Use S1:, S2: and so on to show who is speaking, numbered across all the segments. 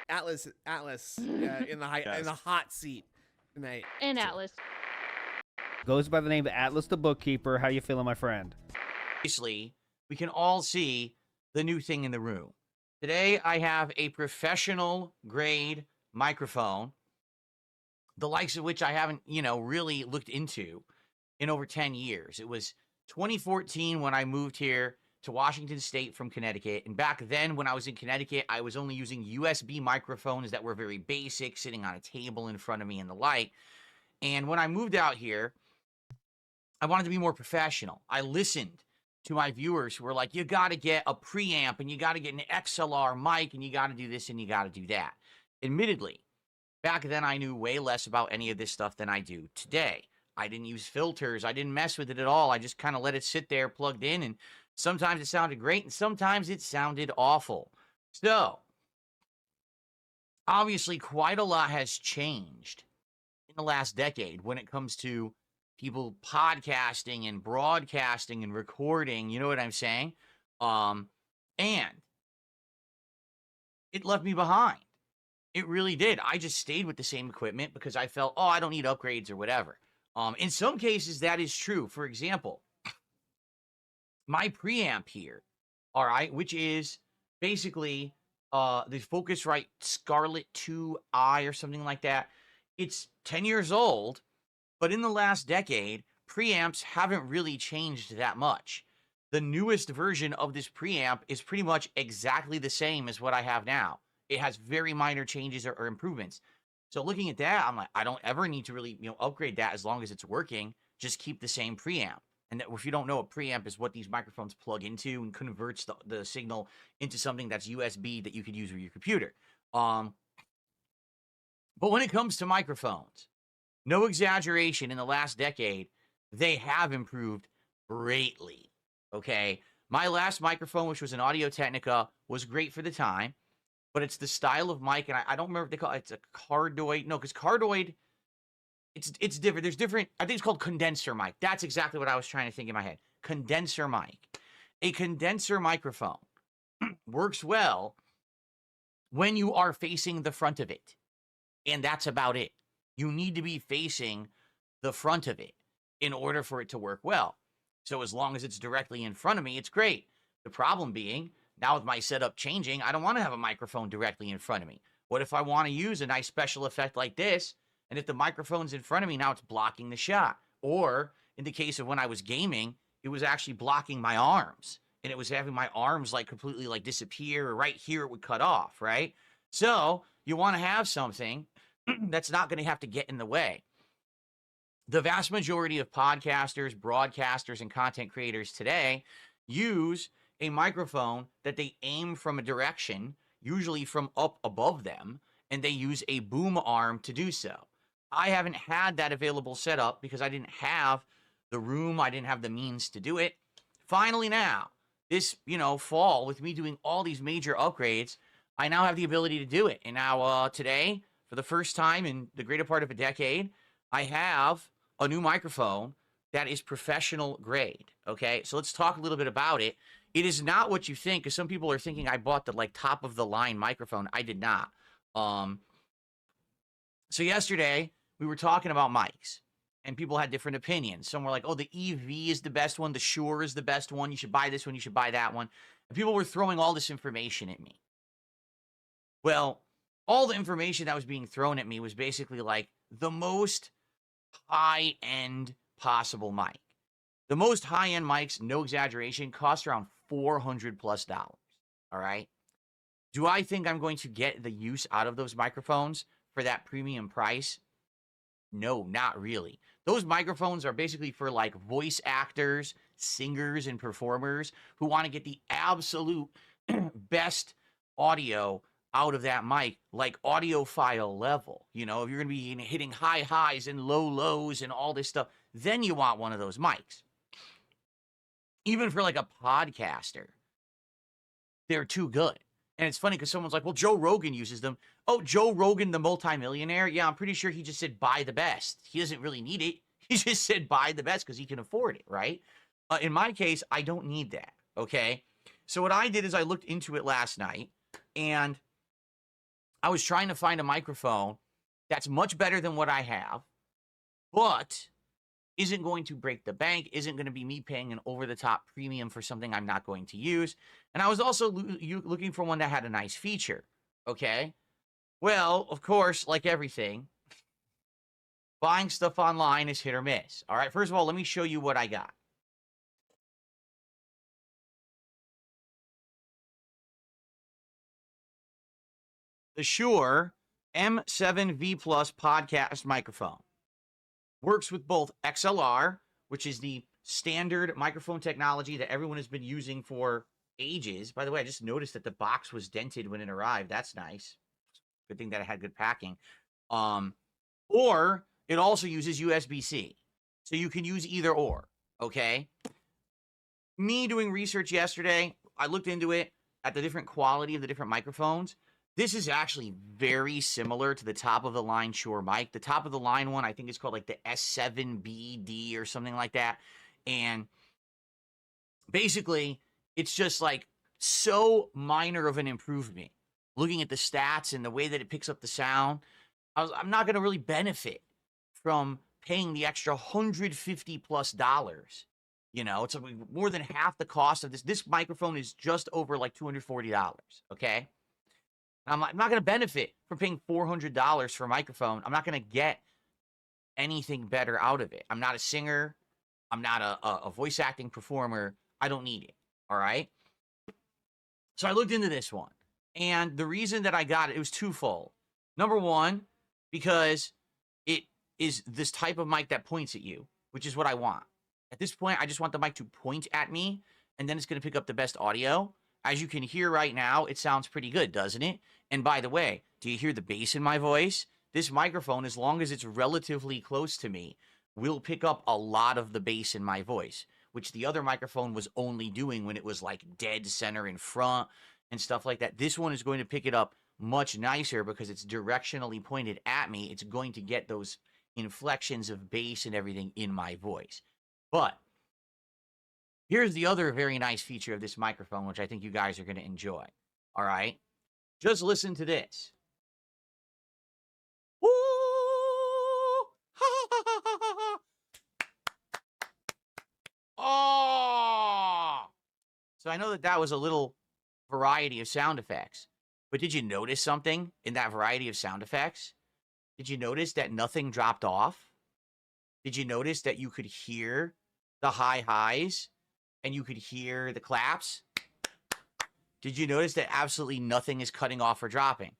S1: Atlas in the hot seat tonight.
S2: And Atlas.
S3: Goes by the name of Atlas the Bookkeeper. How you feeling, my friend?
S4: Obviously, we can all see the new thing in the room. Today, I have a professional grade microphone, the likes of which I haven't, really looked into in over 10 years. It was 2014 when I moved here to Washington State from Connecticut. And back then, when I was in Connecticut, I was only using USB microphones that were very basic, sitting on a table in front of me and the like. And when I moved out here, I wanted to be more professional. I listened to my viewers who were like, you got to get a preamp and you got to get an XLR mic and you got to do this and you got to do that. Admittedly, back then I knew way less about any of this stuff than I do today. I didn't use filters. I didn't mess with it at all. I just kind of let it sit there plugged in, and sometimes it sounded great and sometimes it sounded awful. So, obviously, quite a lot has changed in the last decade when it comes to people podcasting and broadcasting and recording, you know what I'm saying? And it left me behind. It really did. I just stayed with the same equipment because I felt, I don't need upgrades or whatever. In some cases, that is true. For example, my preamp here, all right, which is basically the Focusrite Scarlett 2i or something like that. It's 10 years old, but in the last decade, preamps haven't really changed that much. The newest version of this preamp is pretty much exactly the same as what I have now. It has very minor changes or improvements. So looking at that, I'm like, I don't ever need to really, upgrade that as long as it's working. Just keep the same preamp. And if you don't know, a preamp is what these microphones plug into and converts the signal into something that's USB that you could use with your computer. But when it comes to microphones, no exaggeration, in the last decade, they have improved greatly, okay? My last microphone, which was an Audio-Technica, was great for the time, but it's the style of mic, and I don't remember what they call it. It's a cardioid. No, because cardioid, it's different. There's different, I think it's called condenser mic. That's exactly what I was trying to think in my head. Condenser mic. A condenser microphone works well when you are facing the front of it, and that's about it. You need to be facing the front of it in order for it to work well. So as long as it's directly in front of me, it's great. The problem being, now with my setup changing, I don't want to have a microphone directly in front of me. What if I want to use a nice special effect like this, and if the microphone's in front of me, now it's blocking the shot? Or in the case of when I was gaming, it was actually blocking my arms, and it was having my arms like completely like disappear, or right here it would cut off, right? So you want to have something that's not going to have to get in the way. The vast majority of podcasters, broadcasters, and content creators today use a microphone that they aim from a direction, usually from up above them, and they use a boom arm to do so. I haven't had that available set up because I didn't have the room, I didn't have the means to do it. Finally now, this, fall, with me doing all these major upgrades, I now have the ability to do it. And now today, for the first time in the greater part of a decade, I have a new microphone that is professional grade, okay? So let's talk a little bit about it. It is not what you think, because some people are thinking I bought the, top of the line microphone. I did not. So yesterday, we were talking about mics, and people had different opinions. Some were like, oh, the EV is the best one, the Shure is the best one, you should buy this one, you should buy that one. And people were throwing all this information at me. Well, all the information that was being thrown at me was basically like the most high-end possible mic. The most high-end mics, no exaggeration, cost around $400+. All right? Do I think I'm going to get the use out of those microphones for that premium price? No, not really. Those microphones are basically for like voice actors, singers, and performers who want to get the absolute best audio out of that mic, like audiophile level. If you're going to be hitting high highs and low lows and all this stuff, then you want one of those mics. Even for like a podcaster, they're too good. And it's funny because someone's like, well, Joe Rogan uses them. Oh, Joe Rogan, the multimillionaire? Yeah, I'm pretty sure he just said buy the best. He doesn't really need it. He just said buy the best because he can afford it, right? In my case, I don't need that, okay? So what I did is I looked into it last night, and I was trying to find a microphone that's much better than what I have, but isn't going to break the bank, isn't going to be me paying an over-the-top premium for something I'm not going to use. And I was also looking for one that had a nice feature, okay? Well, of course, like everything, buying stuff online is hit or miss. All right, first of all, let me show you what I got. The Shure MV7 Plus podcast microphone works with both XLR, which is the standard microphone technology that everyone has been using for ages. By the way, I just noticed that the box was dented when it arrived. That's nice. Good thing that it had good packing. Or it also uses USB-C. So you can use either or, okay? Me doing research yesterday, I looked into it at the different quality of the different microphones. This is actually very similar to the top-of-the-line Shure mic. The top-of-the-line one, I think it's called like the S7BD or something like that. And basically, it's just like so minor of an improvement. Looking at the stats and the way that it picks up the sound, I'm not going to really benefit from paying the extra $150+. You know, it's more than half the cost of this. This microphone is just over like $240, okay? I'm not going to benefit from paying $400 for a microphone. I'm not going to get anything better out of it. I'm not a singer. I'm not a voice acting performer. I don't need it, all right? So I looked into this one. And the reason that I got it, it was twofold. Number one, because it is this type of mic that points at you, which is what I want. At this point, I just want the mic to point at me, and then it's going to pick up the best audio. As you can hear right now, it sounds pretty good, doesn't it? And by the way, do you hear the bass in my voice? This microphone, as long as it's relatively close to me, will pick up a lot of the bass in my voice, which the other microphone was only doing when it was like dead center in front and stuff like that. This one is going to pick it up much nicer because it's directionally pointed at me. It's going to get those inflections of bass and everything in my voice. But here's the other very nice feature of this microphone, which I think you guys are going to enjoy. All right? Just listen to this. Woo! Oh! So I know that that was a little variety of sound effects. But did you notice something in that variety of sound effects? Did you notice that nothing dropped off? Did you notice that you could hear the high highs and you could hear the claps? Did you notice that absolutely nothing is cutting off or dropping?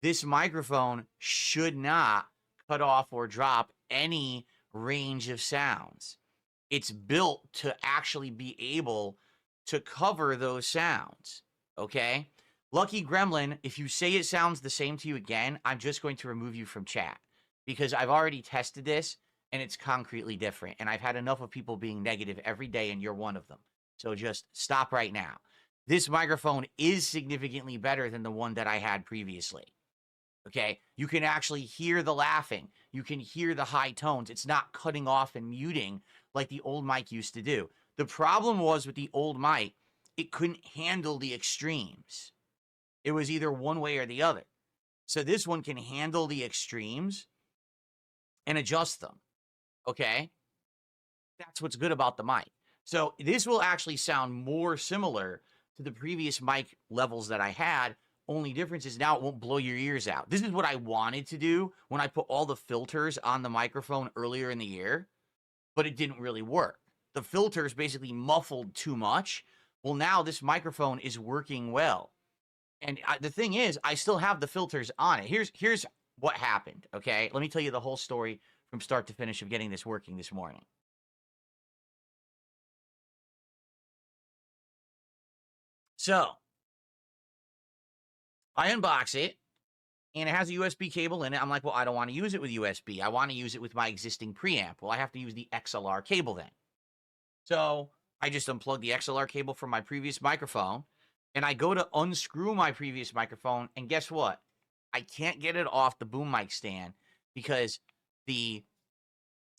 S4: This microphone should not cut off or drop any range of sounds. It's built to actually be able to cover those sounds, okay? Lucky Gremlin, if you say it sounds the same to you again, I'm just going to remove you from chat because I've already tested this and it's concretely different. And I've had enough of people being negative every day and you're one of them. So just stop right now. This microphone is significantly better than the one that I had previously. Okay, you can actually hear the laughing. You can hear the high tones. It's not cutting off and muting like the old mic used to do. The problem was with the old mic, it couldn't handle the extremes. It was either one way or the other. So this one can handle the extremes and adjust them. Okay? That's what's good about the mic. So this will actually sound more similar to the previous mic levels that I had. Only difference is now it won't blow your ears out. This is what I wanted to do when I put all the filters on the microphone earlier in the year, but it didn't really work. The filters basically muffled too much. Well, now this microphone is working well. And the thing is, I still have the filters on it. Here's what happened, okay? Let me tell you the whole story from start to finish of getting this working this morning. So, I unbox it, and it has a USB cable in it. I'm like, well, I don't want to use it with USB. I want to use it with my existing preamp. Well, I have to use the XLR cable then. So, I just unplugged the XLR cable from my previous microphone, and I go to unscrew my previous microphone, and guess what? I can't get it off the boom mic stand because the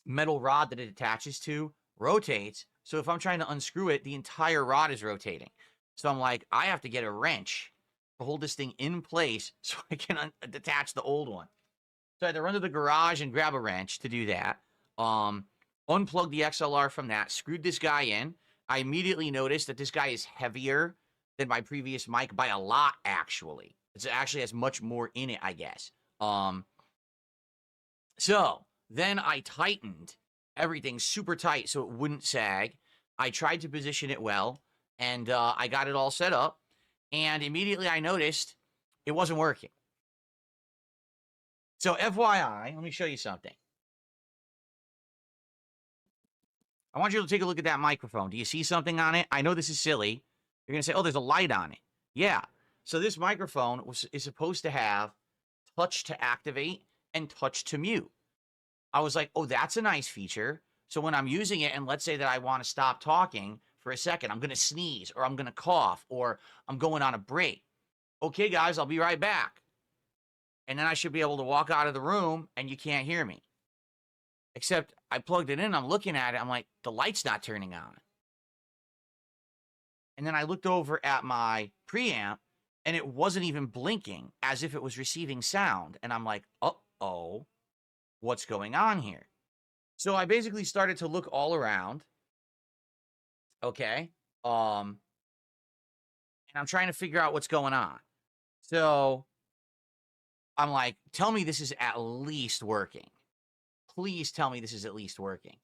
S4: metal rod that it attaches to rotates. So if I'm trying to unscrew it, the entire rod is rotating. So I'm like, I have to get a wrench to hold this thing in place so I can detach the old one. So I had to run to the garage and grab a wrench to do that. Unplugged the XLR from that, screwed this guy in. I immediately noticed that this guy is heavier than my previous mic by a lot, actually. It actually has much more in it, I guess. So then I tightened everything super tight so it wouldn't sag. I tried to position it well, and I got it all set up. And immediately I noticed it wasn't working. So FYI, let me show you something. I want you to take a look at that microphone. Do you see something on it? I know this is silly. You're going to say, oh, there's a light on it. Yeah. So this microphone is supposed to have touch to activate and touch to mute. I was like, oh, that's a nice feature. So when I'm using it, and let's say that I want to stop talking for a second, I'm going to sneeze, or I'm going to cough, or I'm going on a break. Okay, guys, I'll be right back. And then I should be able to walk out of the room, and you can't hear me. Except I plugged it in, I'm looking at it, I'm like, the light's not turning on. And then I looked over at my preamp, and it wasn't even blinking, as if it was receiving sound. And I'm like, uh-oh, what's going on here? So I basically started to look all around. Okay. And I'm trying to figure out what's going on. So I'm like, tell me this is at least working. Please tell me this is at least working.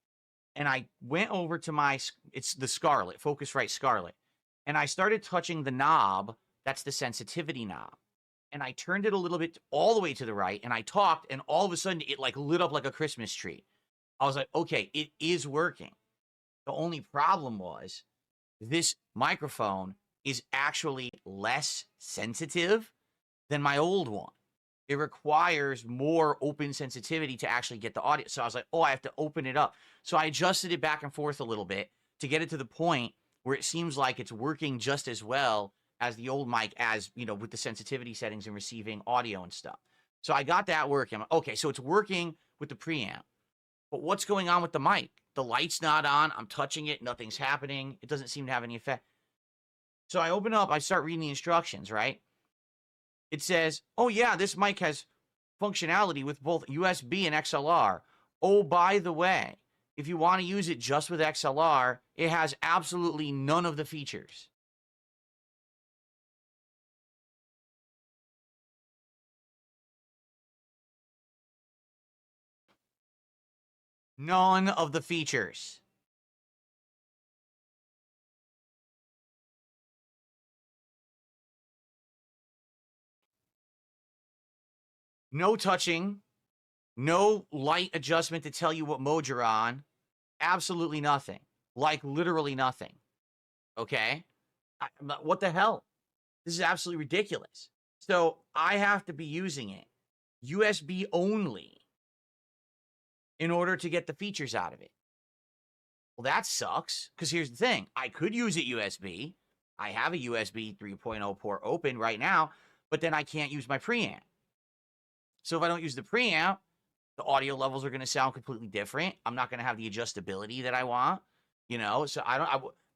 S4: And I went over to it's the Scarlett, Focusrite Scarlett. And I started touching the knob. That's the sensitivity knob. And I turned it a little bit all the way to the right, and I talked, and all of a sudden it like lit up like a Christmas tree. I was like, okay, it is working. The only problem was this microphone is actually less sensitive than my old one. It requires more open sensitivity to actually get the audio. So I was like, oh, I have to open it up. So I adjusted it back and forth a little bit to get it to the point where it seems like it's working just as well as the old mic, as, you know, with the sensitivity settings and receiving audio and stuff. So I got that working. I'm like, okay, so it's working with the preamp. But what's going on with the mic? The light's not on. I'm touching it. Nothing's happening. It doesn't seem to have any effect. So I open up. I start reading the instructions, right? It says, oh, yeah, this mic has functionality with both USB and XLR. Oh, by the way, if you want to use it just with XLR, it has absolutely none of the features. None of the features. No touching. No light adjustment to tell you what mode you're on. Absolutely nothing. Like literally nothing. Okay? What the hell? This is absolutely ridiculous. So I have to be using it USB only in order to get the features out of it. Well, that sucks, because here's the thing. I could use it USB. I have a USB 3.0 port open right now, but then I can't use my preamp. So if I don't use the preamp, the audio levels are going to sound completely different. I'm not going to have the adjustability that I want, you know? So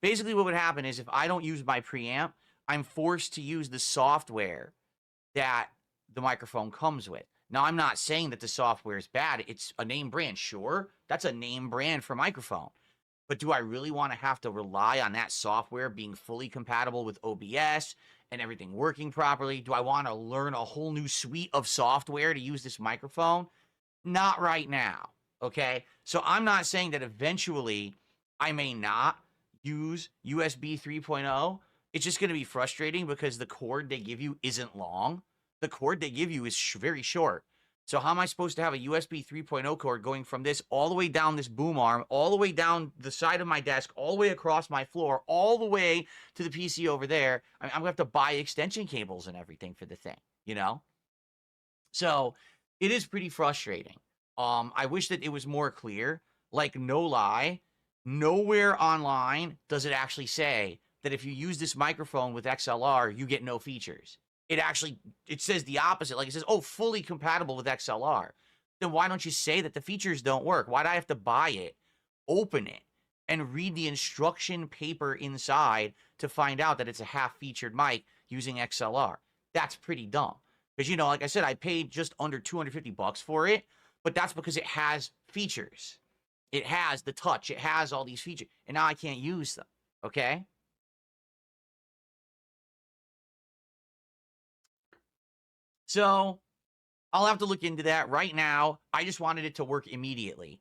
S4: basically what would happen is if I don't use my preamp, I'm forced to use the software that the microphone comes with. Now, I'm not saying that the software is bad. It's a name brand. Sure, that's a name brand for microphone. But do I really want to have to rely on that software being fully compatible with OBS and everything working properly? Do I want to learn a whole new suite of software to use this microphone? Not right now, okay? So I'm not saying that eventually I may not use USB 3.0. It's just going to be frustrating because the cord they give you isn't long. The cord they give you is very short. So how am I supposed to have a USB 3.0 cord going from this all the way down this boom arm, all the way down the side of my desk, all the way across my floor, all the way to the PC over there? I'm going to have to buy extension cables and everything for the thing, you know? So it is pretty frustrating. I wish that it was more clear. Like, no lie, nowhere online does it actually say that if you use this microphone with XLR, you get no features. It says the opposite. Like, it says, oh, fully compatible with XLR. Then why don't you say that the features don't work? Why do I have to buy it, open it, and read the instruction paper inside to find out that it's a half-featured mic using XLR? that's pretty dumb. Because, you know, like I said, I paid just under $250 for it, but that's because it has features. It has the touch. It has all these features. And now I can't use them. Okay? So I'll have to look into that. Right now, I just wanted it to work immediately.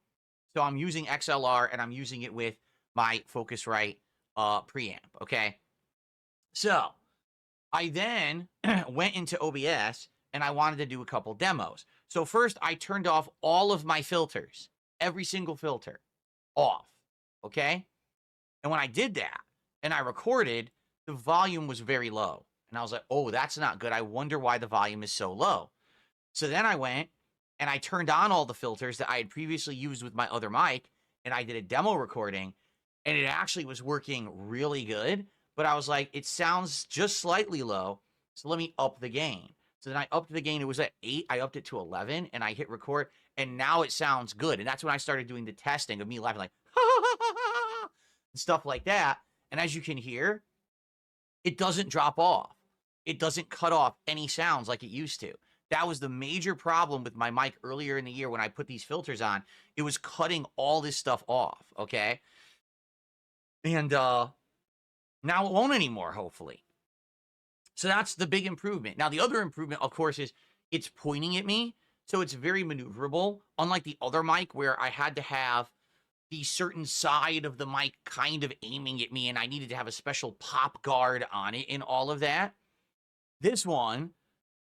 S4: So I'm using XLR, and I'm using it with my Focusrite preamp. Okay? So I then went into OBS, and I wanted to do a couple demos. So first, I turned off all of my filters. Every single filter. Off. Okay? And when I did that, and I recorded, the volume was very low. And I was like, oh, that's not good. I wonder why the volume is so low. So then I went, and I turned on all the filters that I had previously used with my other mic, and I did a demo recording, and it actually was working really good. But I was like, it sounds just slightly low, so let me up the gain. So then I upped the gain. It was at 8. I upped it to 11, and I hit record, and now it sounds good. And that's when I started doing the testing of me laughing like, and stuff like that. And as you can hear, it doesn't drop off. It doesn't cut off any sounds like it used to. That was the major problem with my mic earlier in the year when I put these filters on. It was cutting all this stuff off, okay? And now it won't anymore, hopefully. So that's the big improvement. Now, the other improvement, of course, is it's pointing at me, so it's very maneuverable, unlike the other mic where I had to have the certain side of the mic kind of aiming at me, and I needed to have a special pop guard on it and all of that. This one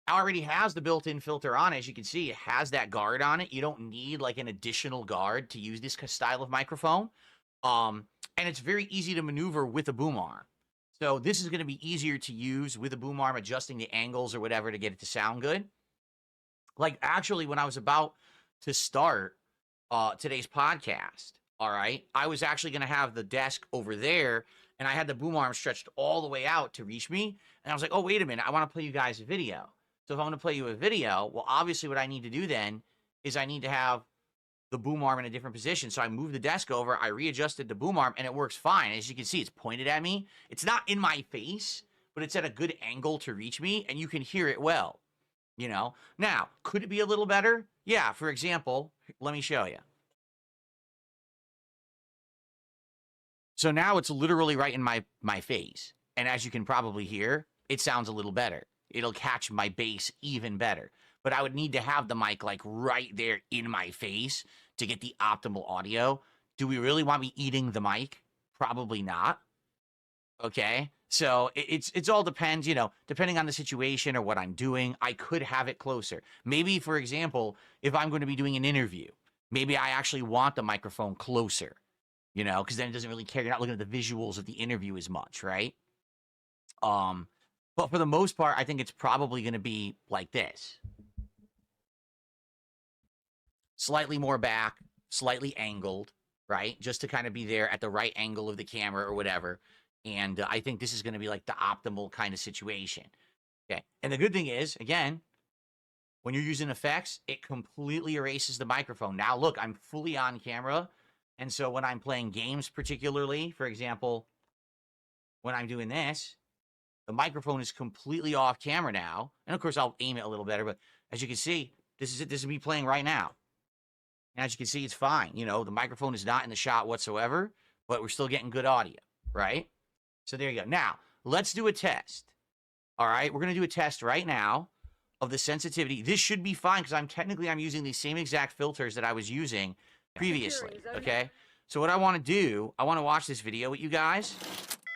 S4: already has the built-in filter on it. As you can see, it has that guard on it. You don't need like an additional guard to use this style of microphone. And it's very easy to maneuver with a boom arm. So this is going to be easier to use with a boom arm, adjusting the angles or whatever to get it to sound good. Like actually, when I was about to start today's podcast, all right, I was actually going to have the desk over there, and I had the boom arm stretched all the way out to reach me. And I was like, oh, wait a minute, I want to play you guys a video. So if I want to play you a video, well, obviously what I need to do then is I need to have the boom arm in a different position. So I moved the desk over, I readjusted the boom arm, and it works fine. As you can see, it's pointed at me. It's not in my face, but it's at a good angle to reach me, and you can hear it well, you know? Now, could it be a little better? Yeah, for example, let me show you. So now it's literally right in my face. And as you can probably hear, it sounds a little better. It'll catch my bass even better. But I would need to have the mic like right there in my face to get the optimal audio. Do we really want me eating the mic? Probably not. Okay? So it's all depends, you know, depending on the situation or what I'm doing, I could have it closer. Maybe, for example, if I'm going to be doing an interview, maybe I actually want the microphone closer, you know, because then it doesn't really care. You're not looking at the visuals of the interview as much, right? But for the most part, I think it's probably going to be like this. Slightly more back, slightly angled, right? Just to kind of be there at the right angle of the camera or whatever. And I think this is going to be like the optimal kind of situation. Okay. And the good thing is, again, when you're using effects, it completely erases the microphone. Now, look, I'm fully on camera. And so when I'm playing games particularly, for example, when I'm doing this, the microphone is completely off camera now. And of course, I'll aim it a little better. But as you can see, this is it. This is me playing right now. And as you can see, it's fine. You know, the microphone is not in the shot whatsoever, but we're still getting good audio, right? So there you go. Now, let's do a test. All right, we're going to do a test right now of the sensitivity. This should be fine because I'm using the same exact filters that I was using previously, okay? So what I want to do, I want to watch this video with you guys.